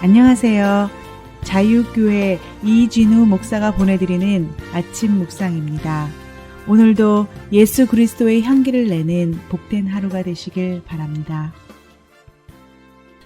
안녕하세요. 자유교회 이진우 목사가 보내드리는 아침 묵상입니다. 오늘도 예수 그리스도의 향기를 내는 복된 하루가 되시길 바랍니다.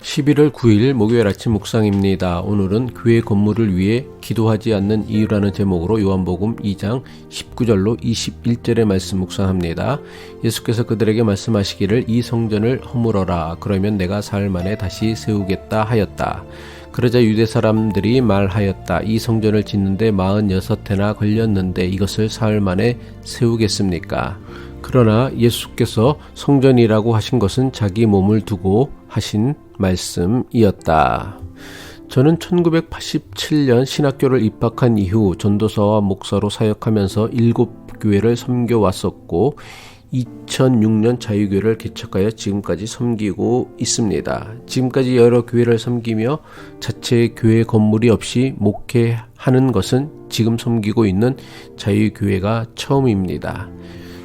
11월 9일 목요일 아침 묵상입니다. 오늘은 교회 건물을 위해 기도하지 않는 이유라는 제목으로 요한복음 2장 19절로 21절의 말씀 묵상합니다. 예수께서 그들에게 말씀하시기를 이 성전을 허물어라. 그러면 내가 사흘 만에 다시 세우겠다 하였다. 그러자 유대 사람들이 말하였다. 이 성전을 짓는데 46해나 걸렸는데 이것을 사흘 만에 세우겠습니까? 그러나 예수께서 성전이라고 하신 것은 자기 몸을 두고 하신 말씀이었다. 저는 1987년 신학교를 입학한 이후 전도사와 목사로 사역하면서 7교회를 섬겨왔었고 2006년 자유교회를 개척하여 지금까지 섬기고 있습니다. 지금까지 여러 교회를 섬기며 자체 교회 건물이 없이 목회하는 것은 지금 섬기고 있는 자유교회가 처음입니다.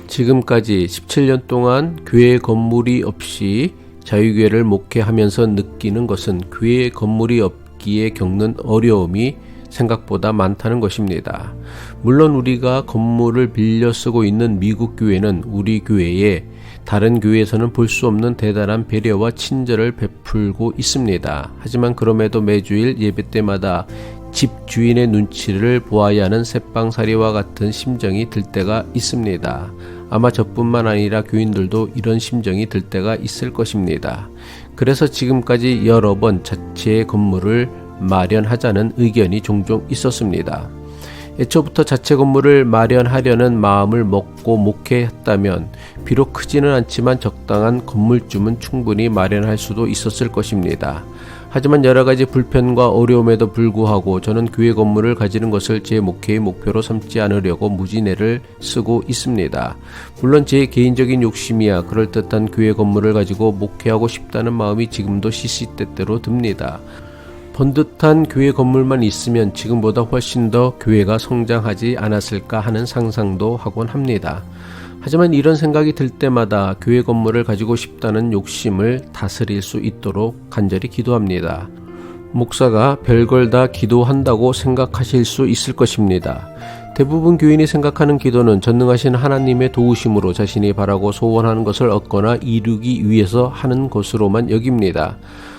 지금까지 17년 동안 교회 건물이 없이 자유교회를 목회하면서 느끼는 것은 교회 건물이 없기에 겪는 어려움이 생각보다 많다는 것입니다. 물론 우리가 건물을 빌려 쓰고 있는 미국 교회는 우리 교회에 다른 교회에서는 볼 수 없는 대단한 배려와 친절을 베풀고 있습니다. 하지만 그럼에도 매주일 예배 때마다 집주인의 눈치를 보아야 하는 새빵살이와 같은 심정이 들 때가 있습니다. 아마 저뿐만 아니라 교인들도 이런 심정이 들 때가 있을 것입니다. 그래서 지금까지 여러 번 자체의 건물을 마련하자는 의견이 종종 있었습니다. 애초부터 자체 건물을 마련하려는 마음을 먹고 목회했다면 비록 크지는 않지만 적당한 건물쯤은 충분히 마련할 수도 있었을 것입니다. 하지만 여러가지 불편과 어려움에도 불구하고 저는 교회 건물을 가지는 것을 제 목회의 목표로 삼지 않으려고 무진애를 쓰고 있습니다. 물론 제 개인적인 욕심이야 그럴듯한 교회 건물을 가지고 목회하고 싶다는 마음이 지금도 시시때때로 듭니다. 번듯한 교회 건물만 있으면 지금보다 훨씬 더 교회가 성장하지 않았을까 하는 상상도 하곤 합니다. 하지만 이런 생각이 들 때마다 교회 건물을 가지고 싶다는 욕심을 다스릴 수 있도록 간절히 기도합니다. 목사가 별걸 다 기도한다고 생각하실 수 있을 것입니다. 대부분 교인이 생각하는 기도는 전능하신 하나님의 도우심으로 자신이 바라고 소원하는 것을 얻거나 이루기 위해서 하는 것으로만 여깁니다.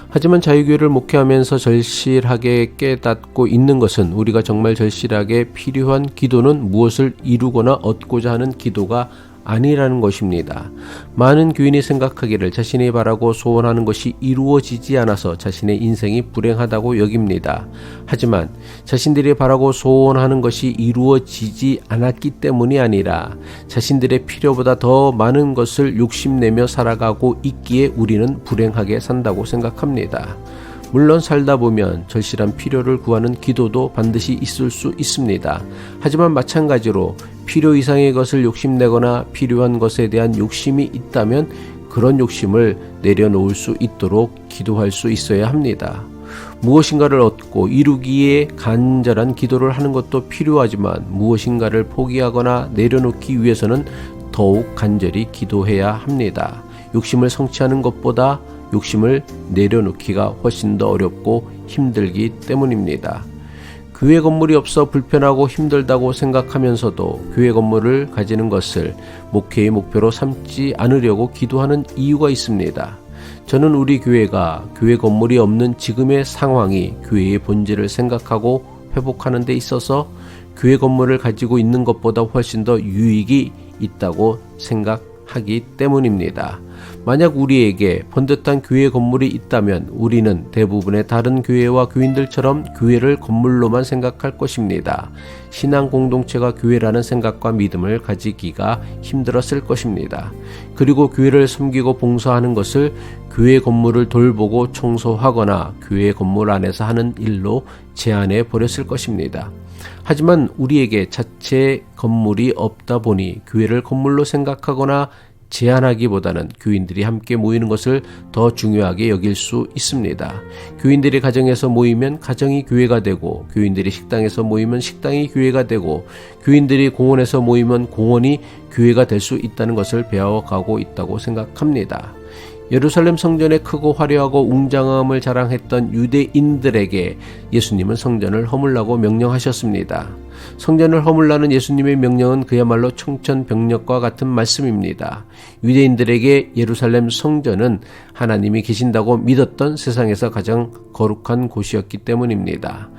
하지만 자유교회를 목회하면서 절실하게 깨닫고 있는 것은 우리가 정말 절실하게 필요한 기도는 무엇을 이루거나 얻고자 하는 기도가 아니라는 것입니다. 많은 교인이 생각하기를 자신이 바라고 소원하는 것이 이루어지지 않아서 자신의 인생이 불행하다고 여깁니다. 하지만 자신들이 바라고 소원하는 것이 이루어지지 않았기 때문이 아니라 자신들의 필요보다 더 많은 것을 욕심내며 살아가고 있기에 우리는 불행하게 산다고 생각합니다. 물론 살다 보면 절실한 필요를 구하는 기도도 반드시 있을 수 있습니다. 하지만 마찬가지로 필요 이상의 것을 욕심내거나 필요한 것에 대한 욕심이 있다면 그런 욕심을 내려놓을 수 있도록 기도할 수 있어야 합니다. 무엇인가를 얻고 이루기에 간절한 기도를 하는 것도 필요하지만 무엇인가를 포기하거나 내려놓기 위해서는 더욱 간절히 기도해야 합니다. 욕심을 성취하는 것보다 욕심을 내려놓기가 훨씬 더 어렵고 힘들기 때문입니다. 교회 건물이 없어 불편하고 힘들다고 생각하면서도 교회 건물을 가지는 것을 목회의 목표로 삼지 않으려고 기도하는 이유가 있습니다. 저는 우리 교회가 교회 건물이 없는 지금의 상황이 교회의 본질을 생각하고 회복하는 데 있어서 교회 건물을 가지고 있는 것보다 훨씬 더 유익이 있다고 생각하기 때문입니다. 만약 우리에게 번듯한 교회 건물이 있다면 우리는 대부분의 다른 교회와 교인들처럼 교회를 건물로만 생각할 것입니다. 신앙 공동체가 교회라는 생각과 믿음을 가지기가 힘들었을 것입니다. 그리고 교회를 섬기고 봉사하는 것을 교회 건물을 돌보고 청소하거나 교회 건물 안에서 하는 일로 제한해 버렸을 것입니다. 하지만 우리에게 자체 건물이 없다 보니 교회를 건물로 생각하거나 제한하기보다는 교인들이 함께 모이는 것을 더 중요하게 여길 수 있습니다. 교인들이 가정에서 모이면 가정이 교회가 되고, 교인들이 식당에서 모이면 식당이 교회가 되고, 교인들이 공원에서 모이면 공원이 교회가 될 수 있다는 것을 배워가고 있다고 생각합니다. 예루살렘 성전의 크고 화려하고 웅장함을 자랑했던 유대인들에게 예수님은 성전을 허물라고 명령하셨습니다. 성전을 허물라는 예수님의 명령은 그야말로 청천벽력과 같은 말씀입니다. 유대인들에게 예루살렘 성전은 하나님이 계신다고 믿었던 세상에서 가장 거룩한 곳이었기 때문입니다.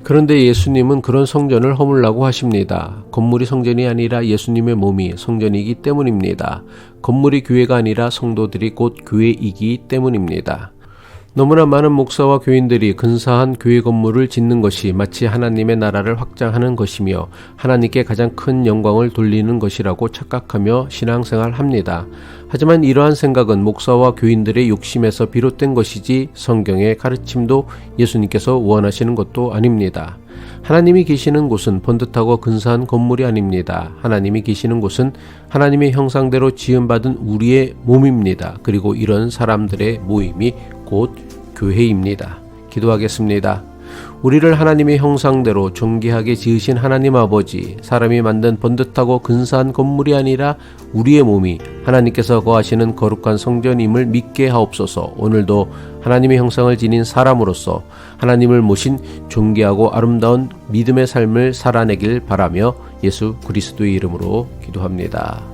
그런데 예수님은 그런 성전을 허물라고 하십니다. 건물이 성전이 아니라 예수님의 몸이 성전이기 때문입니다. 건물이 교회가 아니라 성도들이 곧 교회이기 때문입니다. 너무나 많은 목사와 교인들이 근사한 교회 건물을 짓는 것이 마치 하나님의 나라를 확장하는 것이며 하나님께 가장 큰 영광을 돌리는 것이라고 착각하며 신앙생활합니다. 하지만 이러한 생각은 목사와 교인들의 욕심에서 비롯된 것이지 성경의 가르침도 예수님께서 원하시는 것도 아닙니다. 하나님이 계시는 곳은 번듯하고 근사한 건물이 아닙니다. 하나님이 계시는 곳은 하나님의 형상대로 지음받은 우리의 몸입니다. 그리고 이런 사람들의 모임이 곧 교회입니다. 기도하겠습니다. 우리를 하나님의 형상대로 존귀하게 지으신 하나님 아버지, 사람이 만든 번듯하고 근사한 건물이 아니라 우리의 몸이 하나님께서 거하시는 거룩한 성전임을 믿게 하옵소서. 오늘도 하나님의 형상을 지닌 사람으로서 하나님을 모신 존귀하고 아름다운 믿음의 삶을 살아내길 바라며 예수 그리스도의 이름으로 기도합니다.